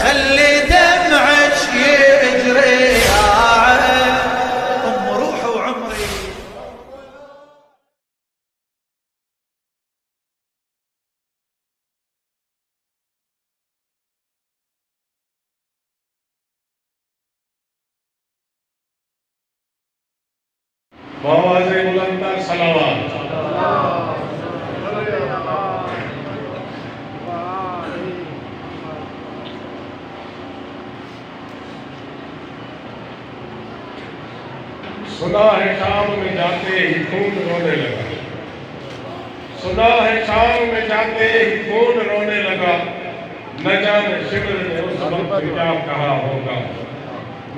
خلي دمعك يجري يا عين ام روحي وعمري. बावाज़े बुलंदर सलावत। सुना है शाम में जाते ही खून रोने लगा, सुना है शाम में जाते ही खून रोने लगा, न जाने शिविर ने उस वक्त क्या कहा होगा।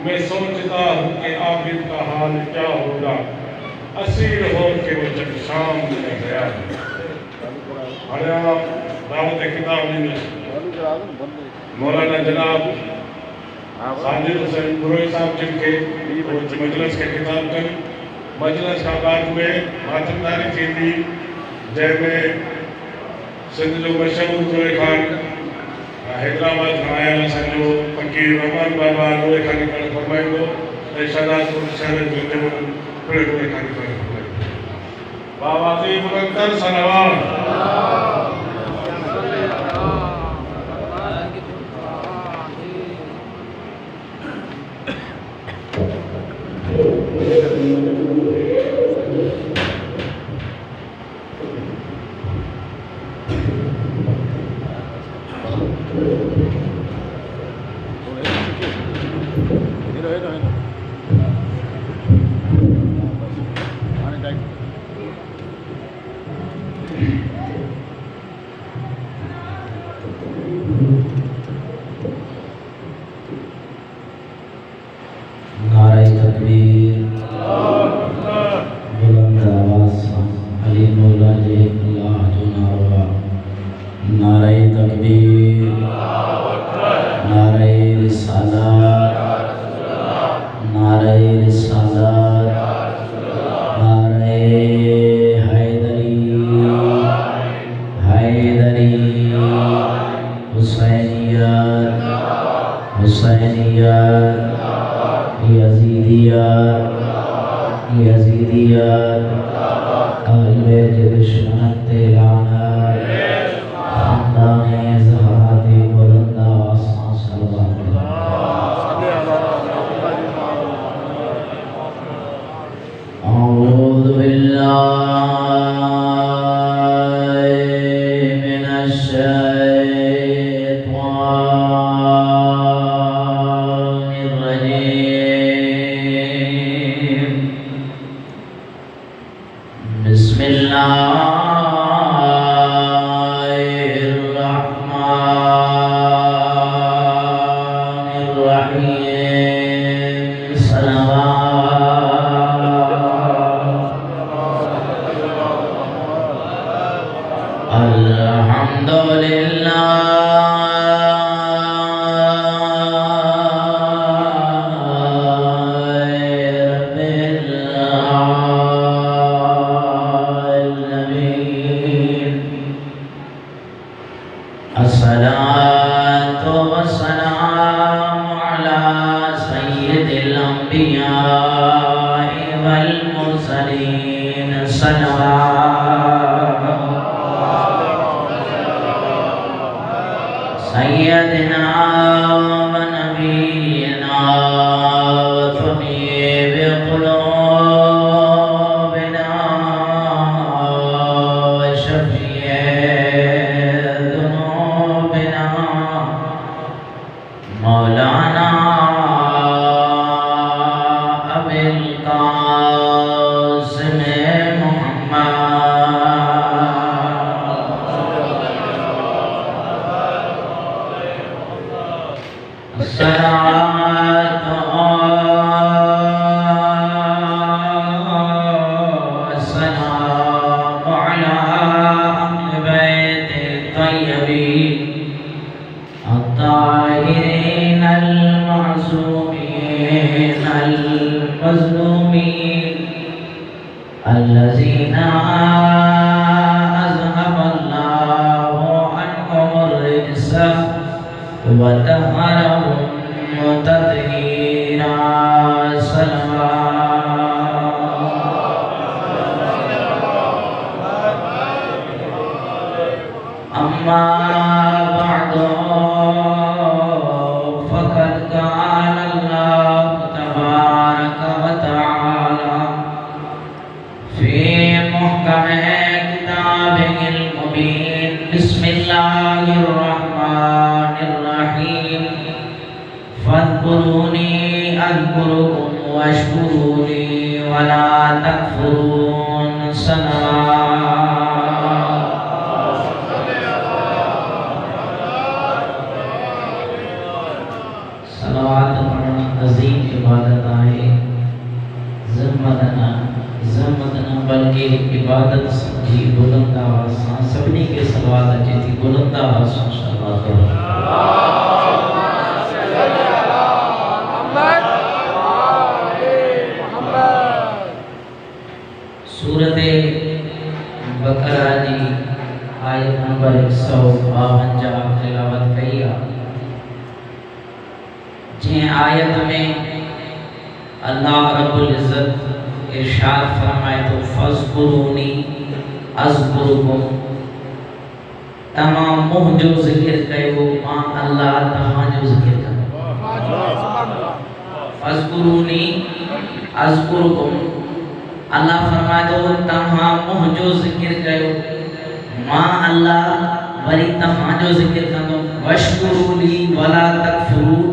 मैं सोचता हूँ कि आबिद का हाल क्या होगा, असीर हो के वो जब शाम में गया। अरे आप दावत किताब में मौलाना जनाब साजिद हुसैन बुरोई साहब जिनके मजलिस के खिताब कर मजलिस का बाद में मातमदारी थी थी जैमें सिंध जो मशहूर जोए खान हैदराबाद खां आयल असांजो फ़कीर रहमान बाबा जोए खानी करणु फरमाईंदो ऐं शहदादपुर शहर जो पिण जोए खानी करणु फरमाईंदो। बावाज़े बुलंदर सलावत। नारे तकबीर बुलंद आवाज़ सां अली मौला जे अल्लाह जो नारो। नारे तकबीर, नारे रिसालत, नारे रिसालत, नारे हैदरी, हैदरी, हुसैनियत, हुसैनियत, यज़ीदियत, यज़ीदियत, अहले बैत के दुश्मन ते लानत, खानदाने ज़हरा ते बुलंद आवाज़ सां सलावत। अऊज़ु बिल्लाहि मिनश शैतानिर रजीम। बिस्मिल्लाहिर्रहमानिर्रहीम। सलावत। अल्हम्दुलिल्लाह अस्सलातु वस्सलामु अला सय्यिदिल अंबिया'i वल मुरसलीन। सल्लल्लाहु सय्यदना व नबीना व तबीब क़ुलूबिना व शफ़ीए मौलाना अबिल कासिम मुहम्मद। सलातो सलाम अला अहले बैत तय्यबीन الطاهرين المعصومين المظلومين الذين أذهب الله वतहरहुम तत्हीरा। अम्मा बअद फ़क़द क़ाल अल्लाह तबारक व तआला फ़ी मुहकम किताबिहिल मुबीन। बिस्मिल्लाहिर रहमानिर रहीम। फ़ज़्कुरूनी अज़्कुरुकुम वश्कुरूली वला तकफ़ुरून। सलावत पढ़ना अज़ीम इबादत है। ज़म्मतना बल्कि इबादत समझी बुलंद आवाज़ सां सभिनी खे सलावत अचे थी। बुलंद आवाज़ सां सलावत करो। सूरत बकरा जी आयत नंबर 152 तिलावत कई आहे। जे आयत में अल्लाह रब्बुल इज़्ज़त इरशाद फरमाए तो फ़ज़्कुरूनी अज़्कुरुकुम। तमाम मुंहिंजो ज़िक्र कयो, मां अल्लाह तव्हांजो ज़िक्र कंदो। फ़ज़्कुरूनी अज़्कुरुकुम। अल्लाह फरमाए तो तव्हां मुंहिंजो ज़िक्र कयो, मां अल्लाह वरी तव्हांजो ज़िक्र कंदो। वश्कुरूली वला तकफ़ुरून।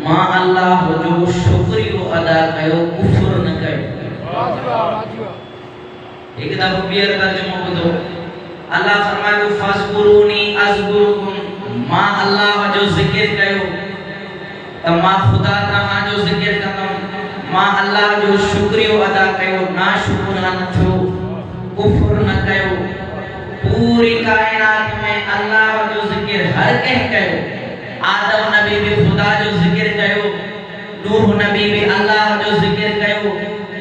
मां अल्लाह जो शुक्रियो अदा कयो, कुफ्र न कयो। एक दफ़ो ॿीहर तर्जुमो ॿुधो। अल्लाह फरमाए तो फ़ज़्कुरूनी अज़्कुरुकुम। मां अल्लाह जो ज़िक्र कयो त मां ख़ुदा तव्हांजो ज़िक्र कंदुमि। मां अल्लाह जो शुक्रियो अदा कयो, ना शुक्राना न थियो, कुफ्र न कयो। पूरी कायनात में अल्लाह जो ज़िक्र हर कंहिं कयो। आदम नबी भी खुदा जो जिक्र कयो, नूह नबी भी अल्लाह जो जिक्र कयो,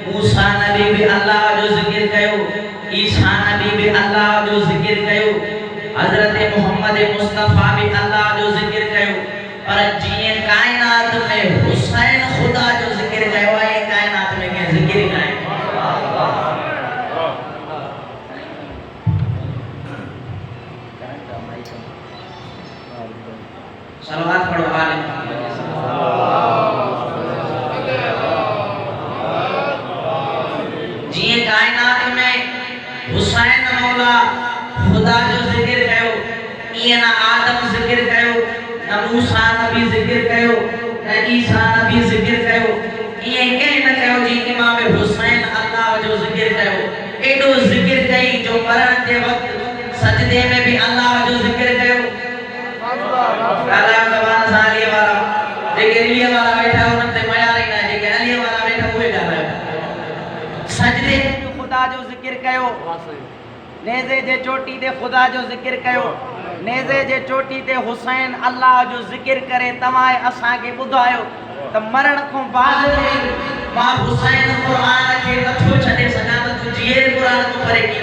मूसा नबी भी अल्लाह जो जिक्र कयो, ईसा नबी भी अल्लाह जो जिक्र कयो, हजरत मोहम्मद मुस्तफा भी अल्लाह जो जिक्र कयो। पर जीअं कायनात में हुसैन खुदा जो जिक्र कयो आहे, कायनात में के जिक्र न आहे। सलावत पढ़ो आले। जिए कायनात में हुसैन मौला खुदा जो जिक्र कयो, इए ना आदम जिक्र कयो, ना मूसा नबी जिक्र कयो, ना ईसा नबी जिक्र कयो। इए के न कयो जी इमाम हुसैन अल्लाह जो जिक्र कयो। एडो जिक्र कई जो मरण के वक्त सजदे में भी अल्लाह जो जिक्र कयो। अल्लाह ज़बान साली वाला जेके अली वाला बैठा उन ते मयार ही ना, जेके अली वाला बैठा हुए जा रहा है। सजदे में खुदा जो जिक्र कयो, नेज़े जे चोटी ते खुदा जो जिक्र कयो, नेज़े जे चोटी ते हुसैन अल्लाह जो जिक्र करे। तमाए असा के बुधायो त मरण को बाद में मां हुसैन कुरान के नथो छडे सका त तू जीए कुरान को परे की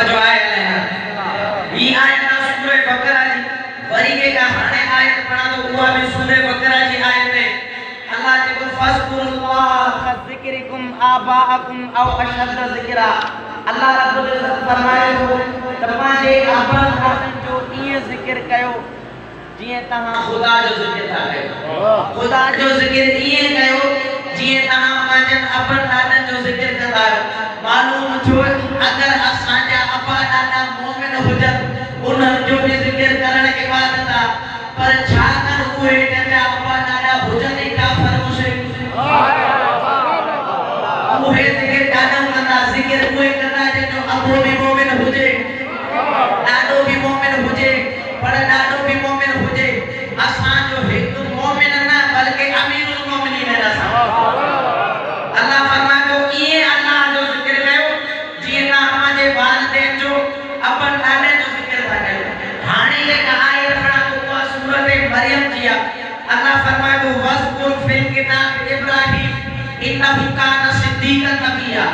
जो आए ई आयत सूरह बकरा जी वरी के का हाने आयत पढ़ा तो हुआ भी सूरह बकरा जी आयत में अल्लाह ने को फज़कुरुल्लाह ज़िक्रिकुम आबाअकुम औ अशद ज़िक्रा। अल्लाह रब्बुल इज़्ज़त फरमाए तो तमाजे आबा जो ये जिक्र कयो जिए तहां खुदा जो जिक्र था कयो। खुदा जो जिक्र ये कयो जिए तहां पंहिंजन अपन ॾाॾनि जो जिक्र कंदा आहियो। मालूम थियो अगर असांजा अबा ॾाॾा मोमिन हुजन उन्हनि जो भी जिक्र करण इबादत आहे। पर छा कर उहे जंहिंजा अबा ॾाॾा हुजन ई काफ़िर मुशरिक उहे जिक्र ॾाढो कंदा। जिक्र उहे कंदा जंहिंजो अबो भी मोमिन हुजे, ॾाॾो भी मोमिन हुजे, पर ॾाढो भी मोमिन हुजे। असांजो हिकु मोमिन न बल्कि अमीरुल मोमिनीन है। अल्लाह फरमाए तो ये अल्लाह जो जिक्र कयो जीअं तव्हां पंहिंजे वालिदैन जो अपन ॾाॾे जो जिक्र था कयो। हाणे जेका आयत पढ़ा तो उहा सूरत मरियम जी आहे। अल्लाह फरमाए तो वज़कुर फिल किताब इब्राहीम इन्नहु कान सिद्दीक़न नबिय्या।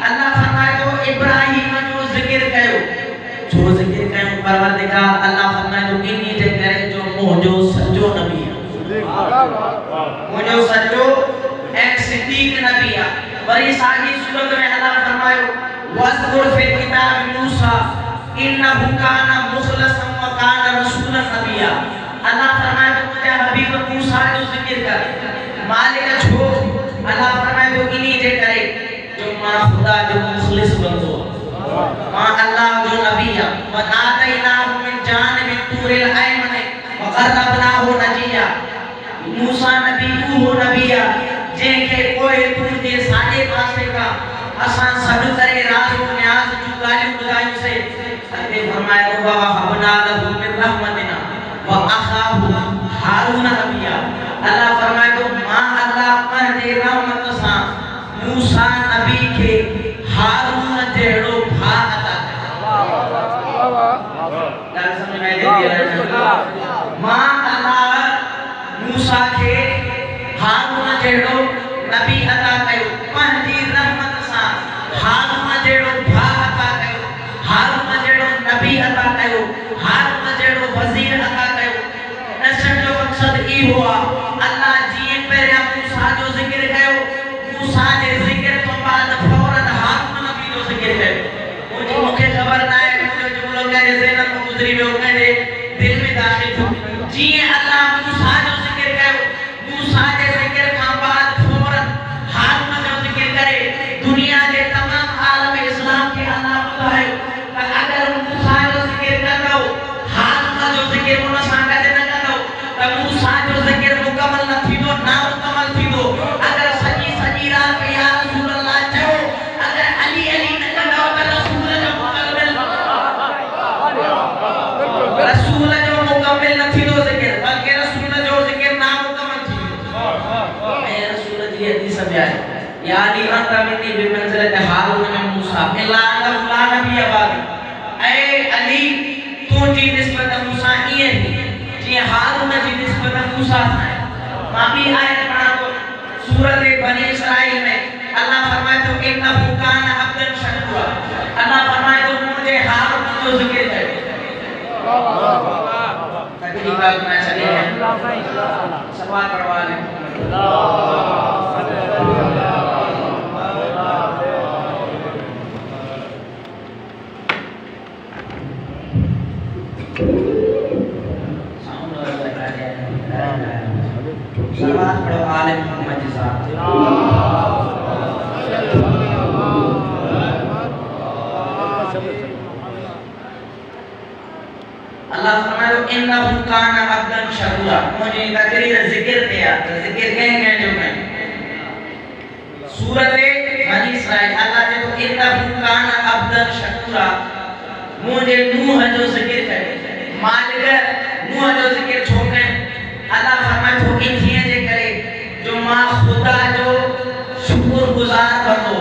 अल्लाह फरमाए तो इब्राहीम जो जिक्र कयो। जो जिक्र कयो परवरदिगार अल्लाह फरमाए तो इन्ही जे जो सचो एक सिद्दीक नबी आ। वरी सागी सूरत में अल्लाह फरमायो वज़कुर फिल किताब मूसा इन्नहु काना मुखलसन व काना रसूलन नबिया। अल्लाह फरमाए तो मुझे हबीब मूसा जो जिक्र कर मालिक छो अल्लाह फरमाए तो इन्हीं जे करे जो मां खुदा जो मुखलिस बंदो मां अल्लाह जो नबिया व आतैनाहु मिन जानिब तूरिल अयमन व क़र्रबनाहु नजिया। मूसा नबी वो नबिया जे के कोई तुझे साडे पासे का असा सब करे राज न्याज जो गालियों बुदाई से अल्लाह फरमाया वा हबना लहु मिन रहमतिना व अखाहु हारून नबिया। अल्लाह फरमाया तो मां अल्लाह पर दे रहमत सा मूसा नबी के हारून जेड़ो भा अता वाह वाह गाल समझ में दिया मां अल्लाह मूसा के हारून जेड़ो नबी अता कयो पंहिंजी रहमत सा हारून जेड़ो भा अता कयो हारून जेड़ो नबी अता कयो हारून जेड़ो वजीर अता कयो। असन जो मकसद ई हुआ अल्लाह जी पहिरिया मूसा जो जिक्र कयो मूसा जे जिक्र तो बाद फौरन हारून नबी जो जिक्र कयो। मुझे मुखे खबर ना है मुझे जुमलो करे ज़हन में गुजरी वियो करे दिल में दाखिल थो जी अल्लाह मूसा जो जिक्र कयो मूसा जे जिक्र का बाद फौरन हारून जो जिक्र करे दुनिया के तमाम आलम इस्लाम के अल्लाह बुधायो अगर मूसा जो जिक्र करदो हारून जो जिक्र उन सां गॾु न कंदो त मूसा जो जिक्र मुकम्मल न थींदो ना मुकम्मल थींदो। अगर सजी सजी रात या रसूल अल्लाह चओ अगर अली अली न कंदो त रसूल जो मुकम्मल न थींदो जिक्र बल्कि रसूल जो जिक्र ना मुकम्मल थींदो। ऐं रसूल जी हदीस में आहे यानी अंत मिनी बिमंज़िलत हारून में मूसा इला अल्लाह नबी आबाद ऐ अली तू जी निस्बत मूसा ये जी हारून जी निस्बत मूसा है। मां भी आयत पढ़ा तो सूरत बनी इसराइल में अल्लाह फरमाए तो इन्नहु काना अब्दन शकूरा। अल्लाह फरमाए तो मुझे हारून जो जिक्र है वाह वाह वाह तकरीबन बात में चले हैं सवाल पढ़वा ले सवाल पढ़ो आले मोहम्मद साहब अल्लाह फरमाए तो इन्नहु काना अब्दन शकूरा। मुझे तकरीर जिक्र किया जिक्र कहेंगे जो मैं सूरत बनी इसराइल अल्लाह ने तो इन्नहु काना अब्दन शकूरा मुझे नूह जो जिक्र करे मालिक नूह जो जिक्र छोड़े अल्लाह फरमाए तो इन्हीं जे करे जो मां खुदा जो शुक्रगुजार बंदो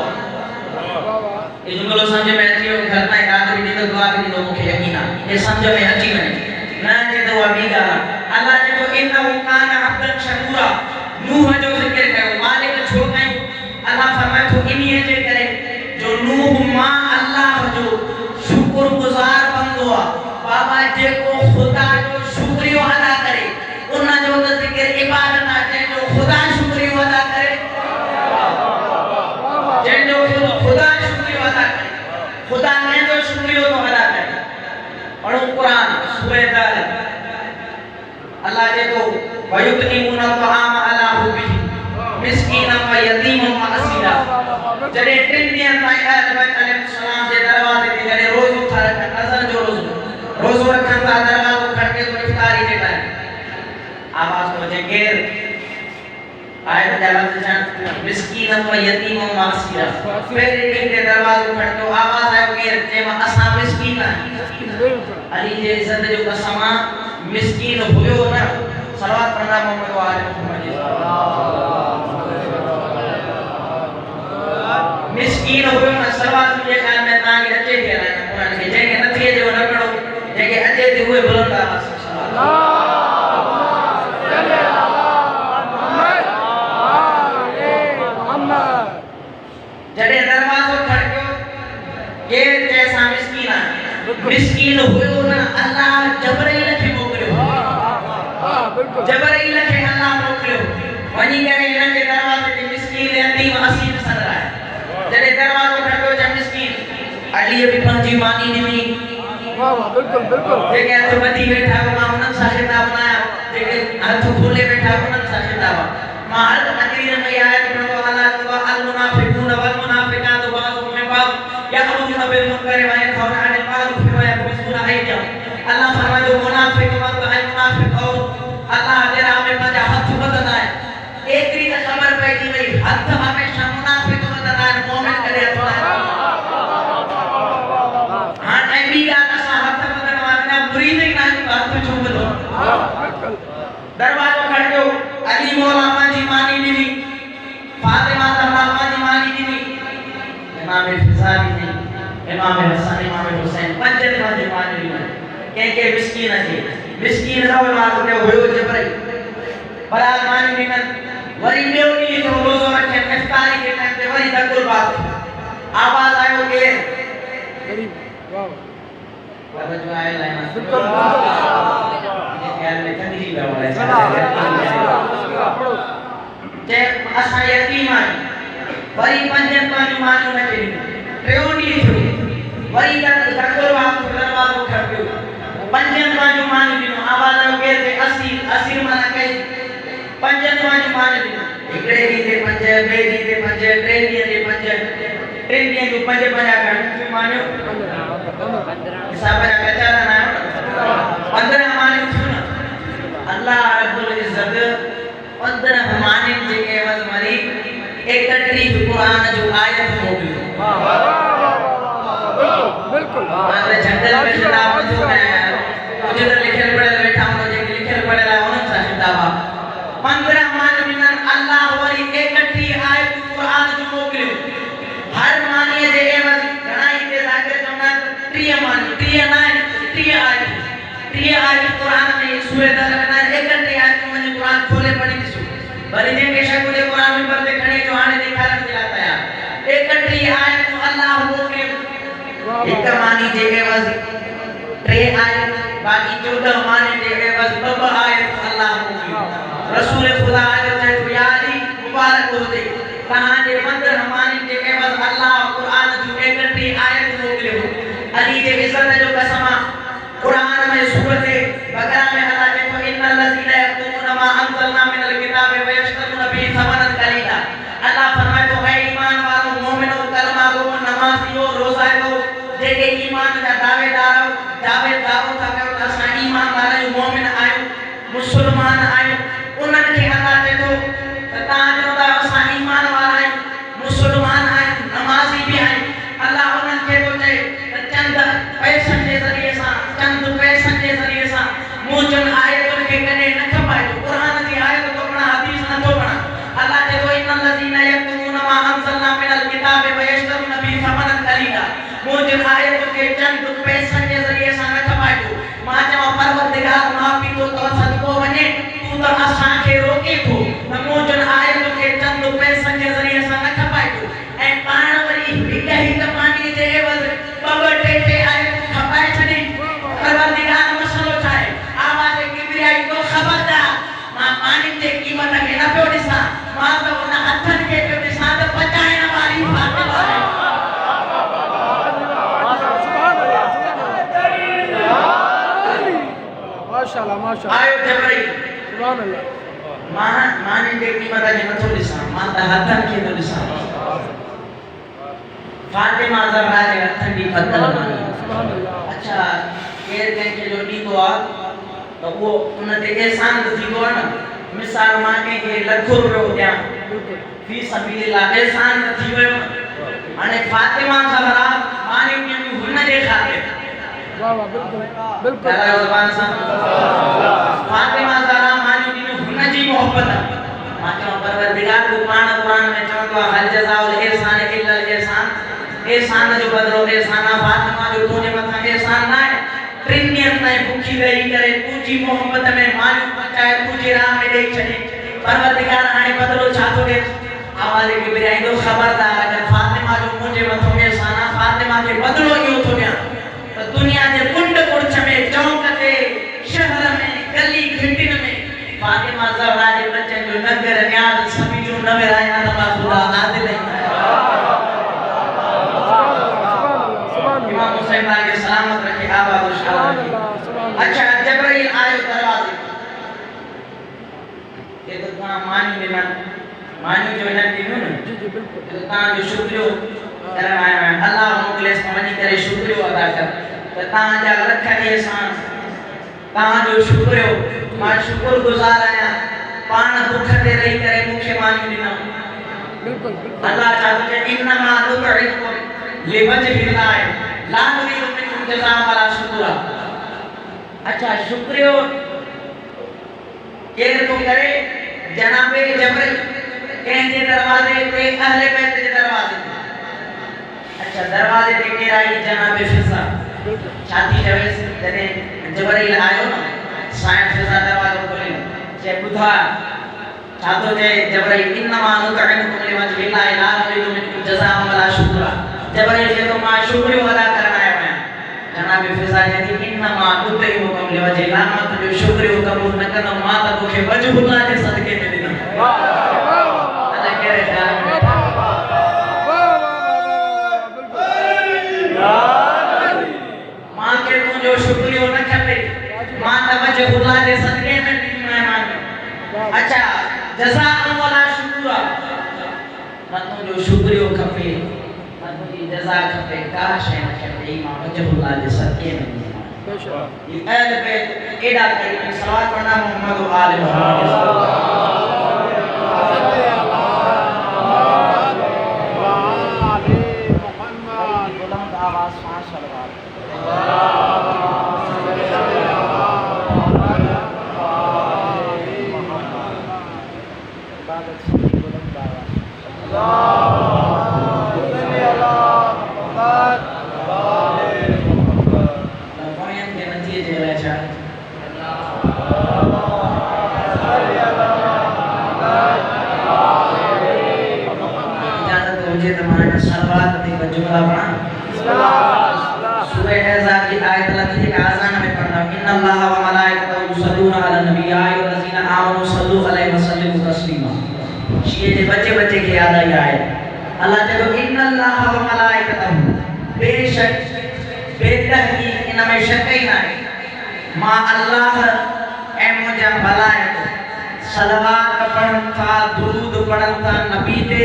ये जुमलो समझ में अची घर में रात भी दी दुआ भी दी मुखे यकीन ये समझ में अची वने ना जे दुआ भी गा अल्लाह जे तो इन्नहु काना अब्दन शकूरा नूह जो जिक्र कयो मालिक छोड़े अल्लाह फरमाए तो इन्हीं जे करे जो नूह मां अल्लाह जो शुक्रगुजार बंदो बाबा जे को खुदा जो शुक्रिया अदा करे उन जो जिक्र इबादत है जो खुदा शुक्रिया अदा करे जे जो खुदा शुक्रिया अदा करे खुदा ने जो शुक्रिया तो अदा करे। पढ़ो कुरान सूरह दाल अल्लाह जे तो वयुतनीमुना तआम अला हुबी मिस्कीन व यतीम व असीरा जड़े टिन दिन ताई आदम अलैहिस्सलाम जे दरवाजे ते जड़े रोज उठा रखा नजर जो रोज रखन ता दरवाजा खड़के तो इफ्तारी दे टाइम आवाज को जे गैर आयत जलाल जान मिस्कीन व यतीम व असीरा मेरे दिन के दरवाजे खड़के आवाज आयो गैर जे मा असा मिस्कीन अली जे इज्जत जो कसमा मिस्कीन हुयो ना सलावत पढ़ना मोहम्मद व आले मोहम्मद मिस्कीन हुयो ना सलावत मुझे ख्याल में तांगे अचे थे ना कुरान के जे के नथिए जो न पढ़ो जे के अचे थे हुए बुलंद आवाज जड़े दरवाजो खड़को ये जैसा मिस्कीन हुयो ना अल्लाह जबरील के मोकलियो हां बिल्कुल जबरील के अल्लाह मोकलियो वनी करे इन्हनि जे दरवाज़े ते मिस्कीन यतीम असीम सर आहे जॾहिं दरवाज़ो खटो जा मिस्कीन अलीअ बि पंहिंजी मानी ॾिनी वाह वाह बिल्कुल बिल्कुल जेके हथ ॿधी वेठा मां उन्हनि सां खिताब न आहियां जेके हथ खोले वेठा उन्हनि सां खिताब मां हर तकरीर में आयत पढ़ंदो अल्लाह जो अल मुनाफिकून वल मुनाफिकात बाज़ुहुम मिन बाज़ यअमुरुना बिल मुनकर व यनहौना अनिल मारूफ व यक़बिज़ूना अयदियहुम अल्लाह फरमायो मुनाफिक मर्द ऐं मुनाफिक औरत अल्लाह जे राह में पंहिंजा हथ वधंदा आहिनि एतिरी त ख़बर पइजी वई हथ हमेशह मुनाफिक वधंदा आहिनि मोमिन करे हथ हाणे ऐं ॿी ॻाल्हि असां हथ वधण वारा मुरीद ई कान हथ छो वधो दरवाज़ो खड़ियो अली मौला पंहिंजी मानी ॾिनी फातिमा ज़हरा पंहिंजी मानी ॾिनी इमाम फिज़ा ॾिनी इमाम हसन इमाम हुसैन पंजनि पंहिंजी मानी ॾिनी कंहिंखे मिस्कीन न हुयो हुयो जबरई बराल मानी ॾिननि वरी ॿियो ॾींहुं जो रोज़ो रखे इफ्तारी के टाइम ते वरी धकुल बात आवाज़ आयो केर गरीब वाह बाबा जो आए लाइन बिल्कुल ख्याल में कंदी बाबा जे असां यतीम आहियूं वरी पंजनि पंहिंजूं मानियूं न कयूं टियों ॾींहुं थियो वरी धकुल बात दरवाज़ो खटियो पंजनि पंहिंजूं मानियूं ॾिनो आवाज़ आयो केर ते असीर माना कई पंजनि पंहिंजूं मानियूं ॾिनो हिकिड़े ॾींहं ते पंज ॿिए ॾींहं ते पंज टे ॾींहं ते पंज टे ॾींहं जूं पंज घणियूं मानियूं हिसाब जा कचा न आहियो 15 मानियूं थियूं न अल्लाह रब्बुल इज़्ज़त 15 मानियुनि जे एवज़ वरी 31 क़ुरान जो आयत मोकिलियो बिल्कुल मां जंगल में खिताब जो मुझे तो लिखल पढ़ल बैठा हूं जेके लिखल पढ़ल आहे उन्हनि सां खिताब 15 मानियूं ॾिननि अल्लाह वरी 31 आयत क़ुरान जो मोकिलियो हर मानीअ जे एवज़ घणाई ते ज़ाकिर चवंदा 30 मानियूं 30 न 30 आयत क़ुरान में सूरत अल-अनफाल 31 आयत में क़ुरान खोले पढ़ी ॾिसो वरी जेके शइ मुझे क़ुरान में पर खणी जो हाणे ॾेखारण जे लाइ तयार 31 आयत अल्लाह मोकिलियो हिक मानी जे एवज़ 3 आयत बाकी 14 मानी जे एवज़ 2 आयत अल्लाह मोकिलियो रसूल खुदा जो चए तो यारी मुबारक हुजे तहां जे 15 मानी जे एवज़ अल्लाह क़ुरान जो 31 आयत मोकिलियो अली जे इज़्ज़त जो कसम क़ुरान में सूरत बकरा में अल्लाह चए तो इन्नल लज़ीना यक्तुमूना मा अंज़लना मिनल किताबि व यश्तरूना बिही समनन कलीला अल्लाह फरमाए तो है ईमान वालो मोमिनो कलमा गो नमाज़ियो रोज़ायो जेके ईमान जा दावेदार था कयो असां ईमानदार आहियूं मोमिन आहियूं मुस्लमान आहियूं उन्हनि खे अल्लाह चए थो त तव्हां चवंदा असां ईमान वारा आहियूं मुस्लमान आहियूं नमाज़ी बि आहियूं अल्लाह उन्हनि खे थो चए त चंद पैसनि जे ज़रिए सां मूं जन आयतुनि खे कॾहिं न खपाइजो क़ुरान जी आयत थो पढ़ा हदीस नथो पढ़ा अल्लाह चए थो इन्नल लज़ीना यक्तुमूना मा अंज़लना मिनल किताबि व यश्तरूना बिही समनन कलीला मूं जन आयतुनि खे चंद पैसनि जे ज़रिए सां न खपाइजो मां चवां परवरदिगार मां पीतो तो सदको वञे तूं त असांखे रोके थो त मूं जन आयतुनि खे चंद पैसनि जे ज़रिए सां न खपाइजो ऐं पाण वरी हिक मानी जे एवज़ 2-3 आयत खपाए छॾी परवरदिगार मसलो छा आहे आवाज़ किबरियाई तो खबरदार मां मानी जे क़ीमत खे न पियो ॾिसां मां त उन हथनि खे पियो ॾिसां त पचाइण वारी फातिमा माशाल्लाह माशाल्लाह आयो जबरई सुभान अल्लाह मानी जे क़ीमत खे नथो ॾिसां मां त हथनि खे थो ॾिसां फातिमा ज़हरा जे हथनि जी क़तल मानी सुभान अल्लाह अच्छा केर कंहिंखे जो ॾींदो आहे त उहो उन ते एहसान थींदो आहे न मिसाल मां कंहिंखे लखो रुपयो ॾियां फी सबीलिल्लाह एहसान थी वियो हाणे फातिमा ज़हरा मानियूं ॾियूं हुन जे ख़ातिर वाह वाह बिल्कुल बिल्कुल ज़बान सां फातिमा ज़हरा मानियूं ॾियूं हुन जी मोहब्बत मां चवां परवरदिगार तूं पाण क़ुरान में चवंदो आहे हल जज़ाउल एहसान इल्लल एहसान जो बदिलो एहसान फातिमा जो तुंहिंजे मथां एहसान न आहे 3 ॾींहंनि ताईं बुखी वेही करे तुंहिंजी मोहब्बत में मानियूं पचाए तुंहिंजी राह में ॾेई छॾे परवरदिगार हाणे बदिलो छा थो ॾे आवाज़ खे ॿुधाईंदो ख़बरदार अगरि फातिमा जो मुंहिंजे मथां एहसान आहे फातिमा खे बदिलो इहो थो ॾियां त दुनिया जे कुंड कुर्छ में चौक ते शहर में गली घिटिन में फातिमा ज़हरा जे बचनि जो नगर न्याज़ न विराया न मा खुदा आदिल है इमाम हुसैन के सलामत रखे आबाद और शाबाद। अच्छा जबरील आयो दरवाजे ये तो का मानी में मानी जो है दिनो न जी जी बिल्कुल तो ता जो शुक्रियो करे आया है अल्लाह मोकले समझी करे शुक्रियो अदा कर तो ता जा लख एहसान ता जो शुक्रियो मां शुक्रगुजार आया पान भूख ते रही करे मुखे मानी दिना बिल्कुल बिल्कुल अल्लाह चाहते हैं इन्नमा नुतइमुकुम लिवजहिल्लाह ला नुरीदु मिनकुम जज़ाअन वला शुकुरा। अच्छा शुक्रियो केर तो करे जनाबे जबरील कहते दरवाजे पे अहले बैत के दरवाजे पे। अच्छा दरवाजे पे केराई जनाबे फिजा छाती जवे जने जबरील आयो ना साइड फिजा दरवाजो खोले जे बुधा छातो जे जबरील इन्नमा नुतइमुकुम लिवजहिल्लाह ला नुरीदु मिनकुम जज़ाअन वला शुकुरा। जबरील के तो मां शुक्रियो अदा करना है जनाब फिजा यदि इन्नमा नुतइमुकुम लिवजहिल्लाह मां तो शुक्रियो कबूल न करना मां तो के वजहुल्लाह के सदके में देना अल्लाह करे ख्याल में मां के तू जो शुक्रियो न करे मां तो वजहुल्लाह के सदके में मेहमान। अच्छा जज़ाअन वला शुकुरा न तू जो शुक्रियो खपे जज़ा खपे का शय न खपे मां वजहुल्लाह के सदके में बेशक ये अहले बैत एडा करीम सलावत पढ़ना मोहम्मद व आले मोहम्मद बुलंद आवाज से सलावत इबादत से बुलंद आवाज जुमला पढ़ा सूरह अहज़ाब की आयत लगी है आज़ान में पढ़ना इन्नल्लाह व मलाइकतहु युसल्लूना अलन नबी या अय्युहल्लज़ीना आमनू सल्लू अलैहि व सल्लिमू तस्लीमा। ये जे बच्चे बच्चे की याद आई आयत अल्लाह चलो इन्नल्लाह व मलाइकतहु बेशक बेतहकीक इनमें शक ही नहीं मां अल्लाह ए मुझे मलाइक सलवात पढ़न था दुरूद पढ़न था नबी ते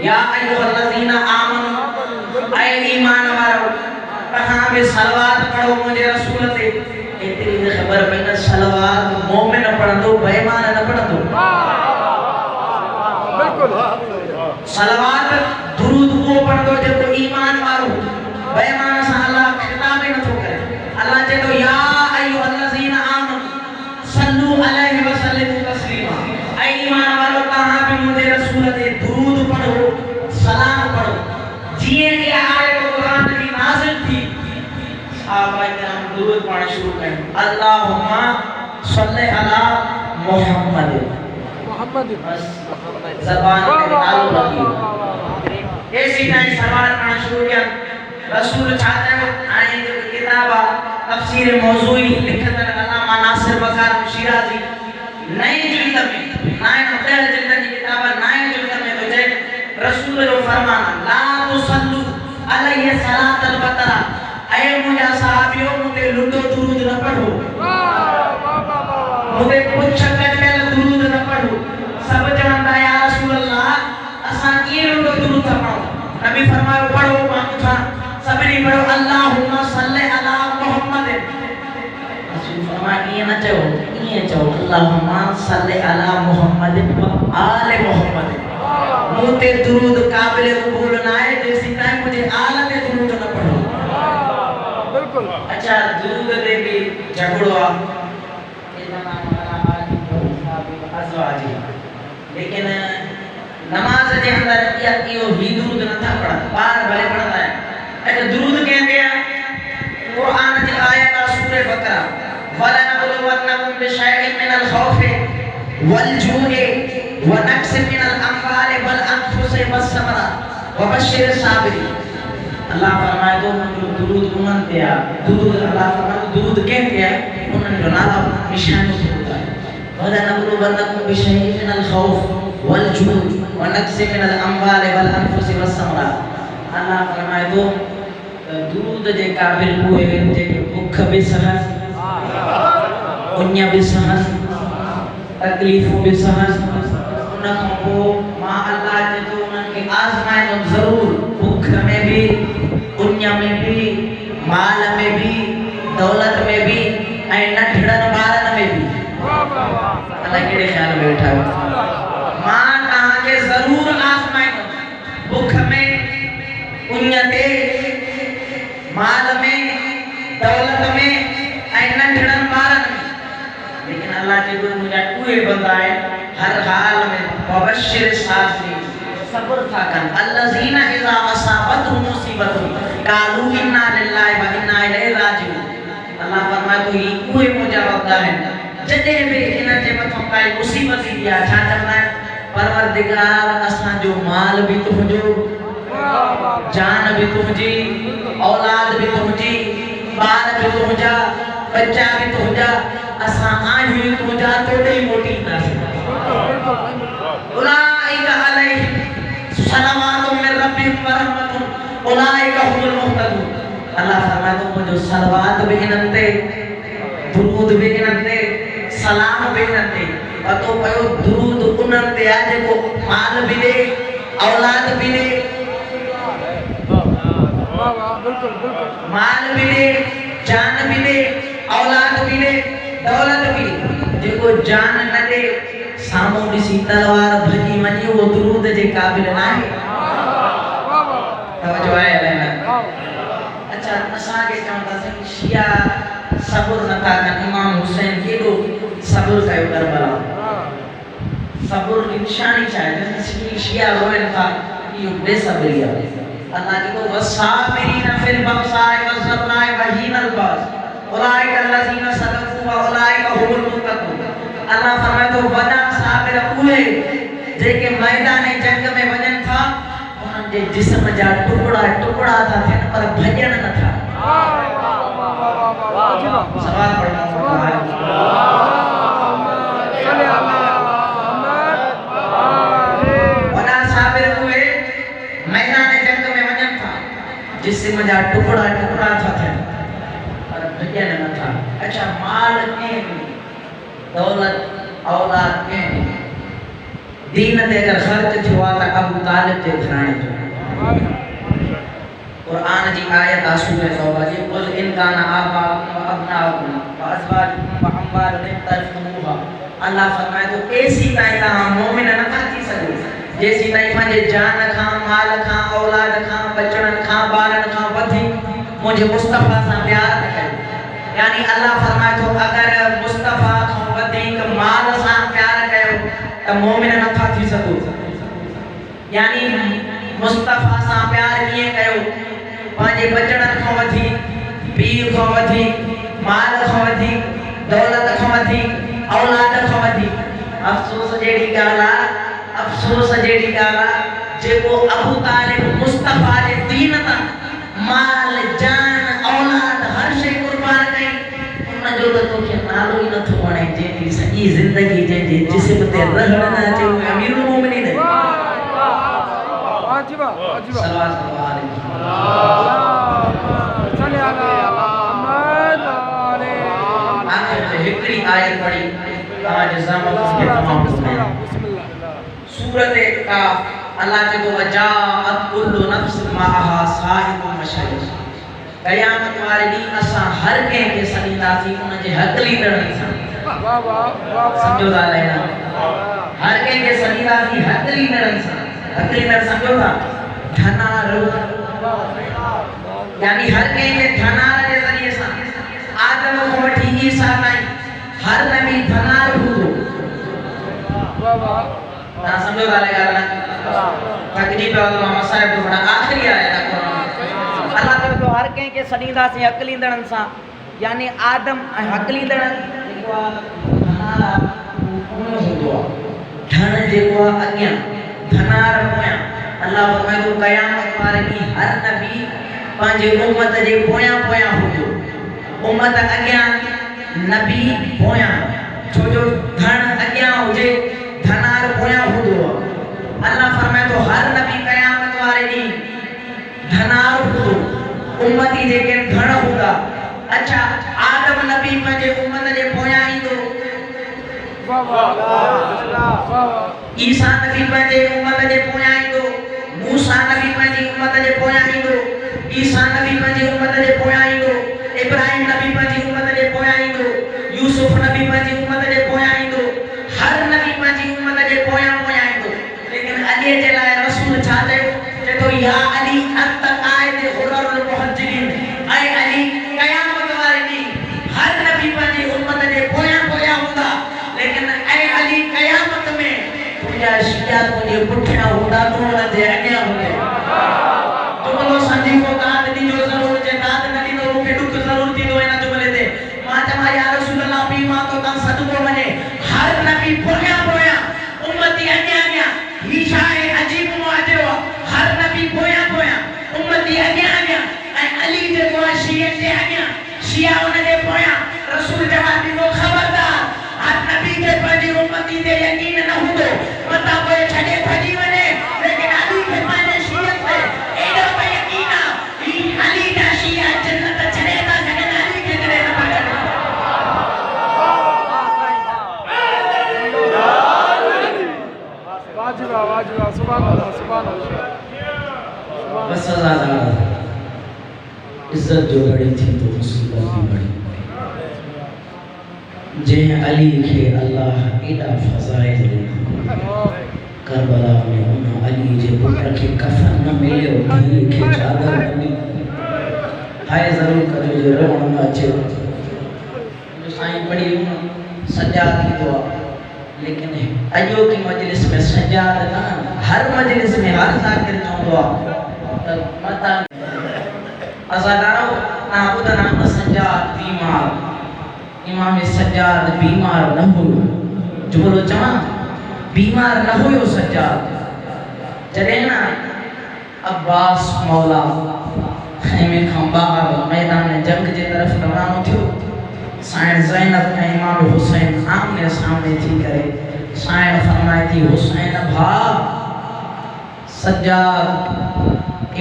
या अय्युहल्लज़ीना आमनू ऐ ईमान वालो कहां पे सलवात पढ़ो मुझे रसूल ते इतनी खबर पई सलवात मोमिन पढ़ंदो बेईमान न पढ़ंदो बिल्कुल सलवात दुरूद वो पढ़ंदो जो ईमान वालो बेईमान से अल्लाह खिताब ही न तो करे अल्लाह जे तो या अय्युहल्लज़ीना आमनू सल्लू अलैहि व सल्लिमू तस्लीमा ऐ ईमान वालो कहां पे मुझे रसूल ते दुरूद पढ़ो सलाम पढ़ो जिए की आयत कुरान की नाज़िल थी सहाबा किराम दुरूद पढ़ना शुरू करें अल्लाहुम्मा सल्ली अला मुहम्मद मोहम्मद बस ज़बान पे निकालो रखिए ऐसी टाइम सवाल पढ़ना शुरू किया रसूल चाहते हैं आए जो किताब तफसीर मौज़ूई लिखत अल्लामा नासिर बकार शिराजी नए जुल्द में नए मुदल जुल्द की किताब नए जुल्द में तो जे रसूल जो फरमाना ला तुसल्लु अलैहि सलातल बतरा ऐ मुझे सहाबियों मुझे लुटो दुरूद न पढ़ो मुझे कुछ कटल दुरूद न पढ़ो सब जानता है या रसूल अल्लाह असा की लुटो दुरूद पढ़ो नबी फरमाया पढ़ो मांगता सबरी पढ़ो अल्लाहुम्मा सल्ली अला मुहम्मद रसूल फरमाया ये न चाहो अल्लाहुम्मा सल्ली अला मुहम्मद व आले मुहम्मद मुझे दुरूद काबिल कबूल ना है जैसी टाइम मुझे आलत दुरूद न पढ़ो बिल्कुल अच्छा दुरूद दे भी झगड़ो इतना हमारा आदि अज़वाजी लेकिन नमाज के अंदर यो ही दुरूद न था पढ़ा बार भले पढ़ता है अच्छा दुरूद कह गया कुरान की आयत सूरह बकरा वला नबलुवन्नकुम बिशैइन मिनल खौफि वल जू'i व नक्सिन मिनल अम्वालि वल अनफुसि वस्समरा व बश्शिर साबिरीन। अल्लाह फरमाए तो जो दुरूद उन्हनि ते आहे दुरूद अल्लाह फरमाए दुरूद कंहिं ते आहे उन्हनि जो नाला निशानी होता है वलनब्लुवन्नकुम बिशैइन मिनल खौफ वल जूअ व नक्सिम मिनल अम्वालि वल अनफुसि वस्समरात। अल्लाह फरमाए थो दुरूद जे क़ाबिल उहे जेके भुख बि सहन, उञ बि सहन, तकलीफ़ूं बि सहन। उन खां पोइ मां अल्लाह चए थो उन्हनि खे आज़माईंदुमि ज़रूर, भुख में भी, उञ में भी, माल में भी, दौलत में भी ऐं नंढड़नि ॿारनि में भी। अल्लाह कहिड़े ख़्याल में वेठा आहियो? मां तव्हांखे ज़रूर आज़माईंदुमि, भुख में, उञ ते, माल में, दौलत में ऐं नंढड़नि ॿारनि में। लेकिन अल्लाह चए थो मुंहिंजा उहे बंदा आहिनि हर हाल में वबशिर साबिरीन, सब्र था कनि। अल्लज़ीना इज़ा असाबतहुम मुसीबतुन क़ालू इन्ना लिल्लाहि व इन्ना इलैहि राजिऊन। अल्लाह फरमाए थो ही उहे मुंहिंजा बंदा आहिनि जॾहिं बि हिन जे मथां काई मुसीबत ईंदी आहे छा चवंदा आहिनि, परवरदिगार असांजो माल बि तुंहिंजो, जान भी तुझी, औलाद भी तुझी, बार भी तुझा, बच्चा भी तुझा, असां आहियूं तुझा, तोड़े ही मोटी उलाइका अलैहिम सलावातुम मिन रब्बिहिम व रहमतुन उलाइका हुमुल मुहतदून। अल्लाह फरमाए थो मुंहिंजो सलवात भी हिननि ते, दुरूद भी हिननि ते, सलाम भी हिननि ते। पतो पयो दुरूद उन्हनि ते आहे जेको माल भी ॾे, औलाद भी ॾे, माल भी दे, जान भी दे, औलाद भी दे, दौलत भी दे। जेको जान न दे, साम्हूं ॾिसी तलवार भॼी वञे, उहो दुरूद जे क़ाबिल न आहे। तवजो आहे अलाए? अच्छा, असांखे चवंदासीं शिया सब्र नथा कनि। इमाम हुसैन केॾो सब्र कयो करबला। सब्र जी निशानी छा आहे? शिया रोइनि था, इहो बेसब्री आहे। अल्लाह की तो वसाबिरीन फिल बसाए वज़राए वहीनल बास उलाइका अल्लज़ीना सदक़ू व उलाइका हुमुल मुत्तक़ून। अल्लाह फरमाए तो वदा साबिर उहे जेके मैदान जंग में वञनि था, उन्हनि जे जिस्म जा टुकड़ा टुकड़ा था थियनि पर भॼण नथा। सवाल पढ़ो। वदा साबिर उहे मैदान जिस्म जा टुकड़ा टुकड़ा था थियनि पर भॼण नथा। अच्छा, माल कंहिं बि, दौलत, औलाद कंहिं बि, दीन ते अगर ख़र्च थियो आहे त अबू तालिब जे घराणे जो। क़ुरान जी आयत आहे सूरह तौबा जी, कुल इन काना आबाउकुम व अबनाउकुम व अज़वाजुकुम व अम्वालुन इख्तलफ़्तुमूहा। अल्लाह फरमाए थो एसी ताईं तव्हां मोमिन नथा थी सघो जेसी ताईं पंहिंजे जान खां, माल खां, औलाद खां, बचड़नि खां, ॿारनि खां वधीक मुंहिंजे मुस्तफ़ा सां प्यार न कयो। यानी अल्लाह फरमाए थो अगर मुस्तफ़ा खां वधीक माल सां प्यार कयो त मोमिन नथा थी सघो। यानी मुस्तफ़ा सां प्यार कीअं कयो? पंहिंजे बचड़नि खां वधीक, पीउ खां वधीक, माल खां वधीक, दौलत खां वधीक, औलाद खां वधीक। अफ़सोस जहिड़ी ॻाल्हि आहे, अफ़सोस जहिड़ी ॻाल्हि आहे जेको अबू तालिब मुस्तफ़ा जे दीन तां माल, जान, औलाद हर शइ क़ुर्बान कई, उनजो त तोखे नालो ई नथो वणे। जंहिंजी सॼी ज़िंदगी जंहिंजे जिस्म ते रहण न अचे उहे अमीरुल मोमिनीन। हिकिड़ी आयत पढ़ी तव्हांजे साम्हूं तमामु सूरत काफ। अल्लाह चए थो वजाअत कुल्लु नफ्सिन माअहा साहिबुन व शहीद। क़यामत वारे ॾींहुं असां हर कंहिंखे सॾींदासीं उनजे हक़लीदड़नि सां। सम्झो था लेना? हर कंहिंखे सॾींदासीं हक़लीदड़नि सां। हक़लीदड़ सम्झो था? धनार। यानी हर कंहिंखे धनार जे ज़रिए सां आदम खां वठी ईसा ताईं हर नबी धनार हूंदो। तव्हां सम्झो था ॻाल्हि? थकिजी पियो त मसाइब जो बड़ा आख़िरी आयत आहे क़ुरान। अल्लाह चए थो हर कंहिंखे सॾींदासीं हक़लीदड़नि सां। यानी आदम ऐं हक़लीदड़ जेको आहे धनार हूंदो आहे, धन जेको आहे अॻियां, धनार पोयां। अल्लाह फरमाए थो क़यामत वारे ॾींहुं हर नबी पंहिंजे उम्मत जे पोयां पोयां हूंदो। उम्मत अॻियां, नबी पोयां। छो जो धन अग्या हुजे धनार पोया हुदो अल्लाह फरमाए तो हर नबी क़यामत वारे दी धनार हुदो उम्मती जेके धन हुदा अच्छा आदम नबी पंहिंजे उम्मत जे पोयां ईंदो वाह वाह वाह ईसा नबी पंहिंजे उम्मत जे पोयां ईंदो मूसा नबी पंहिंजी उम्मत जे पोयां ईंदो ईसा नबी पंहिंजी उम्मत जे पोयां ईंदो इब्राहिम नबी पंहिंजी उम्मत जे पोयां ईंदो यूसुफ नबी पंहिंजी उम्मत जे पोयां ईंदो हर नबी पंहिंजी उम्मत जे पोयां ईंदो लेकिन अॼु जे लाइ रसूल छा चयो तो या अली अंत क़ाइद हुर्रुल मुहज्जिरीन ऐं अली क़यामत वारे ॾींहुं हर नबी पंहिंजी उम्मत जे पोयां हूंदा लेकिन ऐं अली क़यामत में तुंहिंजा शिया तुंहिंजे पुठियां हूंदा तूं हुननि जे अॻियां हूंदे जुमिलो सम्झी को दाद ॾिजो ज़रूरु जे दाद न ॾींदो मूंखे ॾुख ज़रूरु थींदो हिन जुमिले ते मां चवां या रसूल अल्लाह पी मां तो तां सदको वञे हर नबी पोयां उम्मती अॻियां ही छा आहे अजीब मुआजिज़ो हर नबी पोयां उम्मती अॻियां ऐं अली जेको आहे शियनि जे अॻियां शिया उन जे पोयां रसूल जवाब ॾिनो ख़बरदार हर नबी खे पंहिंजी उम्मती ते यकीन न हूंदो मतां कोई छॾे भॼी वञे लेकिन अली खे पंहिंजे शियनि ते एॾो पे यकीन आहे ही अली जा शिया जन्नत छॾे था सघनि अली खे कॾहिं न था छॾनि वाजिबा सुभान अल्लाह बस आज़ाद इज्जत जो बड़ी थी तो मुसीबत भी बड़ी जे अली के अल्लाह एडा फज़ाइल करबला में उन अली जे पुत्र के कफन न मिलियो धी के चादर न मिली हाय जरूर कजो जो रोण न अचे जो साईं पढ़ी सजाद की दुआ लेकिन अजो की मजलिस में सजाद ना हर मजलिस में हर ज़ाकिर चवंदो आहे मता अज़ादारो आपको दा नाम सजाद बीमार इमाम सज्जाद बीमार न हुयो जुमलो चवा बीमार न हुयो सज्जाद जॾहिं ना अब्बास मौला खैमे खां ॿाहिरि मैदान जंग जे तरफ़ रवानो थियो साईं ज़ैनब ऐं इमाम हुसैन आमने सामने थी करे साईं फरमाए थी हुसैन भाउ सज्जाद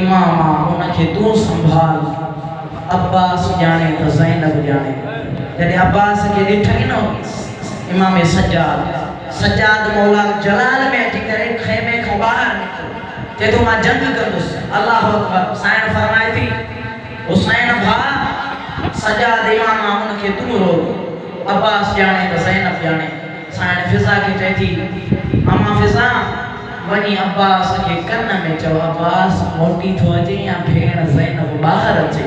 इमाम उनखे तूं संभाल अब्बास ॼाणे त ज़ैनब ॼाणे जॾहिं अब्बास के ॾिठई न इमाम सज्जाद मौला जलाल में अची करे खैमे खां ॿाहिरि निकितो चए थो मां जंग कंदुसि अल्लाहु अकबर साईं फरमाए थी हुसैन भाउ सज्जाद इमाम उनखे तूं रो अब्बास ॼाणे त ज़ैनब ॼाणे साईं फिज़ा खे चए थी अमा फिज़ा वञी अब्बास के कन में चओ अब्बास मोटी थो अचे या भेण ज़ैनब ॿाहिरि अचे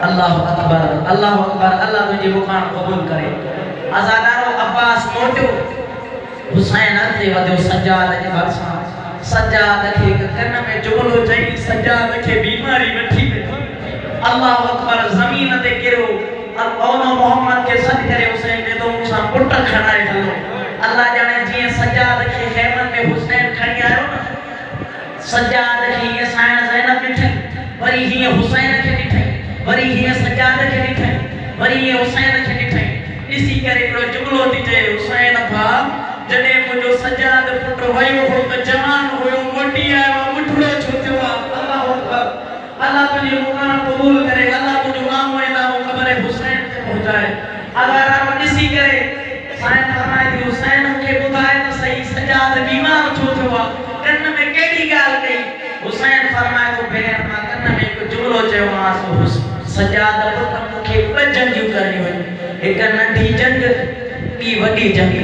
अल्लाहु अकबर अल्लाह तुझे बुखान कबूल करे आज़ादारो अब्बास मोटियो हुसैन अॻिते वधियो सज्जाद जे भरिसां सज्जाद खे कन में जुमलो चई सज्जाद खे बीमारी वठी पई अल्लाहु अकबर ज़मीन ते किरियो औनो मोहम्मद के सॾ करे हुसैन ने तो मूंसां पुट खणाए हलो अल्लाह ॼाणे जीअं सज्जाद खे ख़ैमन में हुसैन खणी आयो न सज्जाद खे ये साईं ज़ैनब ॾिठई वरी हीअं हुसैन खे ॾिठई वरी हीअं सज्जाद खे ॾिठई वरी हीअं हुसैन खे ॾिठई ॾिसी करे हिकिड़ो जुमिलो थी चए हुसैन भाउ जॾहिं मुंहिंजो सज्जाद पुटु वयो हो त जवान हुयो मोटी आयो मुठड़ो छो थियो आहे अल्लाहु अकबर अल्लाह तुंहिंजी मुकान क़बूल करे अल्लाह तुंहिंजो नाम इलाहो ख़बर हुसैन खे पहुचाए अल्लाह ॾिसी करे साईं फरमाए थी हुसैन खे ॿुधाए त सही सज्जाद बीमार छो थियो आहे कन में कहिड़ी ॻाल्हि कई हुसैन फरमाए थो भेण मां कन में हिकु जुमिलो चयोमांसि सज्जाद पुट मूंखे ॿ जंगियूं करियूं आहिनि हिकु नंढी जंग ॿी वॾी जंग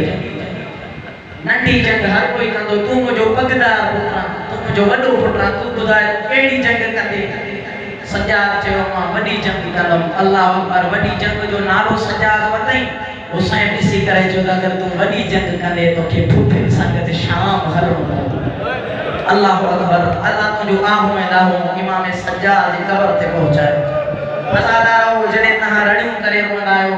नंढी जंग हर कोई कंदो तूं मुंहिंजो पगदार पुटु आहे तूं मुंहिंजो वॾो पुटु आहे तूं ॿुधाए कहिड़ी जंग कंदे सज्जाद चयो मां वॾी जंग कंदुमि अल्लाहु अकबर वॾी जंग जो नालो सज्जाद वरितई हुसैन ॾिसी करे चयो अगरि तूं वॾी जंग कंदे तोखे फुफिन संगत शाम हलणो पवंदो अल्लाहु अकबर अल्लाह तुंहिंजो आहो ऐं लाहो इमाम सज्जाद जी क़बर ते पहुचायो अज़ादारो जॾहिं तव्हां रड़ियूं करे रोअंदा आहियो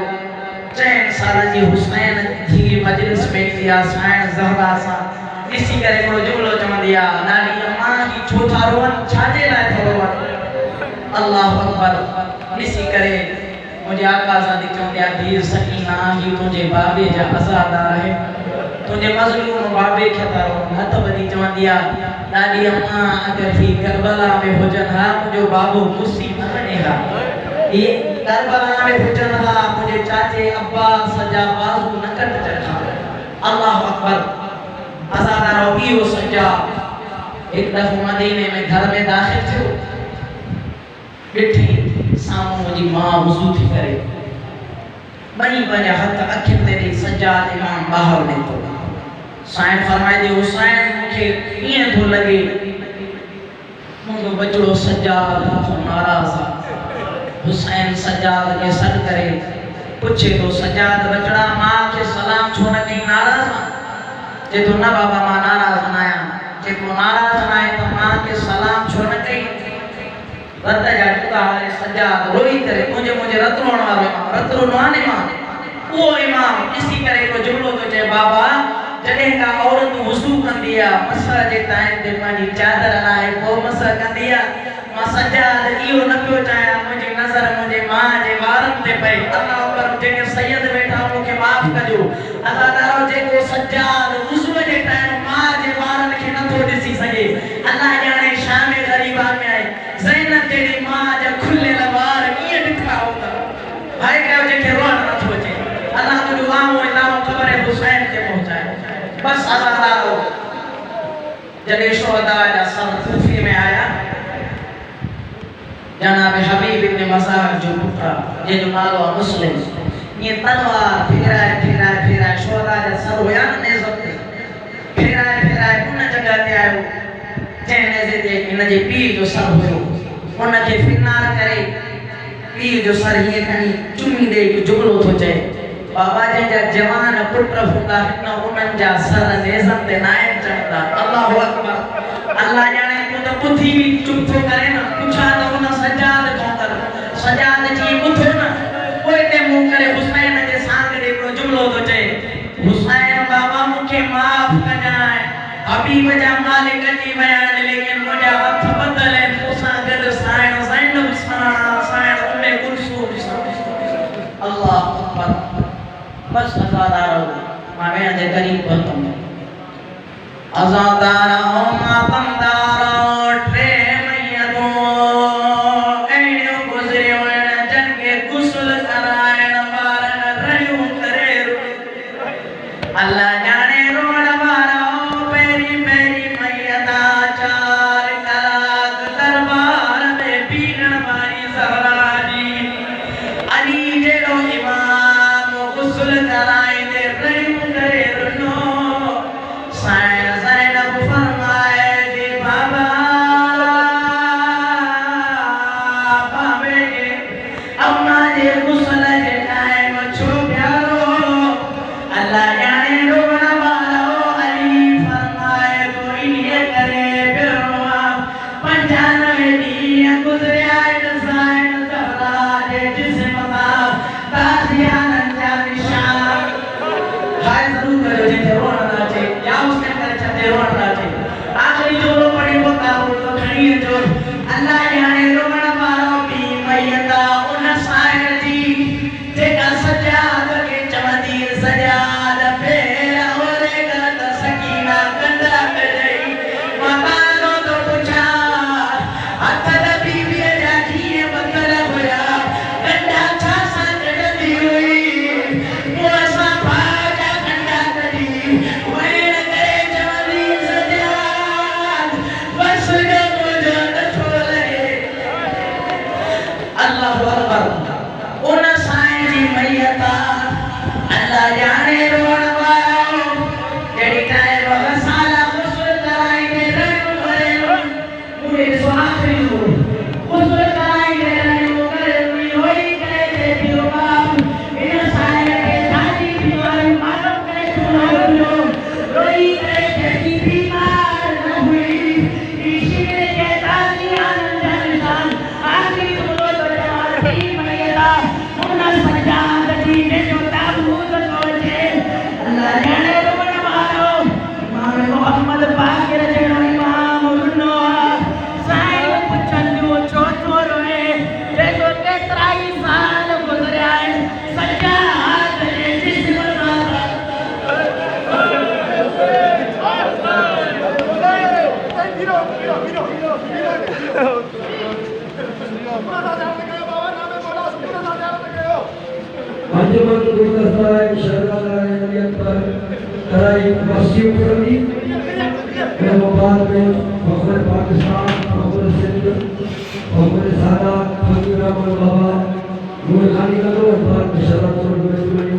चइनि साल जी हुसैन जी मजलिस में ईंदी आहे साईं ज़हरा सां ॾिसी करे हिकिड़ो जुमिलो चवंदी आहे नानी अम्मा ही छो था रोअनि छाजे लाइ थो रोअनि अल्लाहु अकबर ॾिसी करे मुझे आका सादी चौंदिया धीर सकीना ही तुझे बाबे जा आजादार है तुझे मजलूम बाबे के तारो हथ बदी चौंदिया दादी अम्मा अगर ही करबला में हुजन हा मुझे बाबू कुर्सी न बनेगा ये करबला में हुजन हा मुझे चाचे अब्बा सजा बाजू न कट चढ़ा अल्लाह अकबर आजादार हो सजा एक दफा मदीने में घर में दाखिल थियो बैठी सामू मुझी मां वजू थी करे बनी बने हथ अखिन ते दी सज्जाद इमाम बाहर निकतो साईं फरमाए दे हुसैन मुखे इए तो लगे मुंगो बचड़ो सज्जाद तो नाराज हुसैन सज्जाद के सद करे पूछे तो सज्जाद बचड़ा मां के सलाम छो न कहीं नाराज जे तो ना बाबा मां नाराज नाया जे को नाराज नाए तो मां के सलाम छो न कहीं रत जा टुका हाले सज्जाद रोई करे मुझे रतरोण वाले रतरो नाने मां वो इमाम इसी करे को जुमलो तो जे बाबा जडे का औरत वुजू कंदिया मसा जे टाइम ते पानी चादर लाए को मसा कंदिया मां सज्जाद इयो न पियो चाया मुझे नजर मुझे मां जे वारन ते पई अल्लाह पर जे सैयद बैठा मुके माफ कजो अल्लाह तारो जे को सज्जाद वुजू जे टाइम मां जे वारन के न तो दिसी सके अल्लाह जाने शाम गरीबा में आए ज़ैनब तेरी मां जा खुले लवार ये दिखा होता भाई कहो जे के रोन न छोचे अल्लाह तो दुआ मो इल्लाह कब्र हुसैन के पहुंचाए बस अल्लाह तारो जब शोहदा का सर कूफे में आया जनाब हबीब इब्न मज़ाह जो पुत्र ये जो मालो मुस्लिम ये तलवार फिरा शोहदा का सर होया ने सकते फिरा उन जगह ते आयो जेने जे दे इन जे पीर जो सर होयो उन के फिनार करे पीर जो सर ये कनी चुमी दे जुगलो तो जाए बाबा जी जा जवान पुत्र हुंदा न उनन जा सर नेज़म ते नायक चढ़ता अल्लाहु अकबर अल्लाह जाने तू तो बुद्धि भी चुप तो करे ना पूछा तो उन सज्जाद कोतर सज्जाद जी बुधो ना कोई ते मुंह करे हुसैन जे सांग दे को जुमलो तो जाए हुसैन बाबा मुखे माफ कजाए हबीब जा मालिक जी बयान लेकिन मुझे हथ बदले मूसा गद साइन ज़ैनब साइन उम्मे कुलसूम अल्लाह अकबर बस आजादार हो मामे दे करीब पहुंचो आजादार हो मातमदार ट्रे मैया दो एणो गुजरे वन जन के गुस्ल करायण बारन रयू करे अल्लाह जाने रोड वारो मेरी मैया दा चार कलाक दरबार में पीरण वाली ज़हरा जी अली जेड़ो इमाम गुस्ल कराए दे रयू करे रुनो साईं ज़ैनब फरमाए दे बाबा बाबे अम्मा जे गुस्ल जे टाइम छो प्यारो अल्लाह जाने रोना वालो अली फरमाए तो इन्हें करे बिरवा 95 दिन गुजरे आए साईं ज़हरा जे जिस्म दा ताजियान जा निशान हाय जरूर करो जे रोना ना चे या उसने करे छते रोना ना चे आखिरी जो लो पड़ी बता तो खड़ी जो अल्लाह जाने रोना वालो भी मैया उन साईं जी जेका सजाद के चमदी सजाद फेरा ओरे गलत सकीना कंदा कजई मतानो तो पूछा हथ दबी भी जाती बदल होया कंदा छा संगड़ी हुई मोसा भाजा कंदा करी वैर करे चमदी सजाद बस मुझे न छोड़े अंजुमन गुलदस्ता शरदार नबी पर कराई वसीयत करनी बाद में फखर पाकिस्तान फखर सिंध फखर सादा फकीर अमर बाबा नूर खानी का तो बाद में शरद में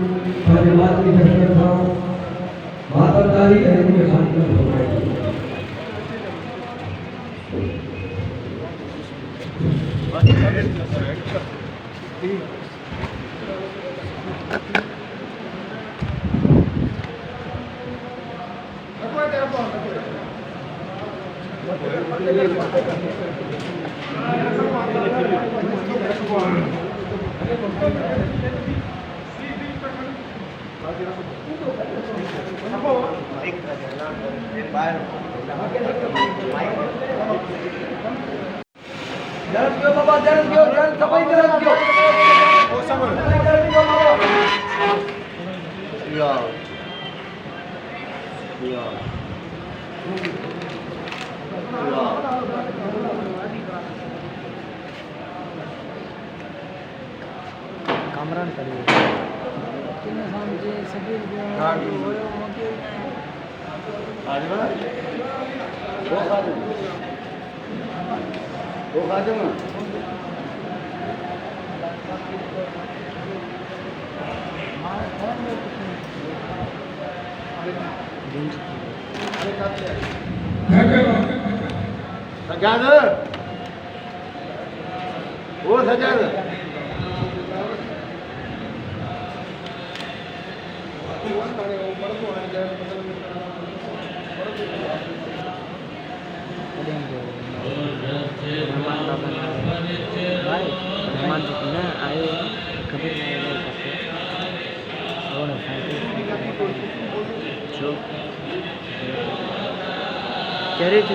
फरियाद की तरफ था माता तारी नूर खानी का फरमाई कामरान करिए तीनों सामने सभी सजाद वो सजाद मेहमान जितना आए खबर नहीं करते और जो कह रही थी